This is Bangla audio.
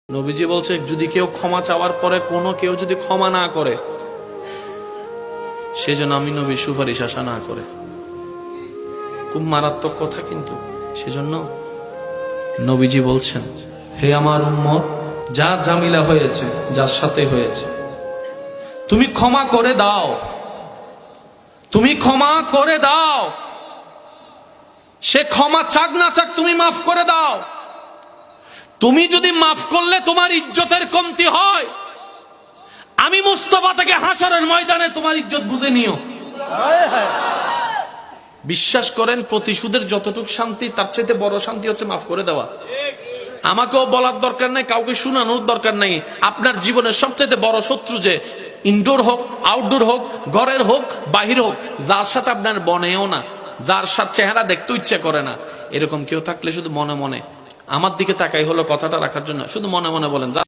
নবীজি বলছে যদি কেউ ক্ষমা চাওয়ার পরে কোনো কেউ যদি ক্ষমা না করে সেজন্য আমি নবী সুপারিশ আশা না করে। খুব মারাত্মক কথা, কিন্তু সেজন্য নবীজি বলছেন, হে আমার উম্মত, যা জামিলা হয়েছে, যার সাথে হয়েছে, তুমি ক্ষমা করে দাও, তুমি ক্ষমা করে দাও। সে ক্ষমা চাক না চাক তুমি মাফ করে দাও। তুমি যদি মাফ করলে তোমার ইজ্জতের কমতি হয়, আমি মুস্তাফা থেকে হাসরের ময়দানে তোমার ইজ্জত বুঝে নিও। বিশ্বাস করেন, প্রতিশোধের যতটুকু শান্তি তার চাইতে বড় শান্তি হচ্ছে মাফ করে দেওয়া। আমাকেও বলার দরকার নাই, কাউকে শোনানোর দরকার নাই। আপনার জীবনের সবচেয়ে বড় শত্রু যে ইনডোর হোক, আউটডোর হোক, ঘরের হোক, বাহির হোক, যার সাথে আপনার বনেও না, যার সাথে চেহারা দেখতে ইচ্ছে করে না, এরকম কেউ থাকলে শুধু মনে মনে আমার দিকে তাকাই হলো কথাটা রাখার জন্য শুধু মনে মনে বলেন,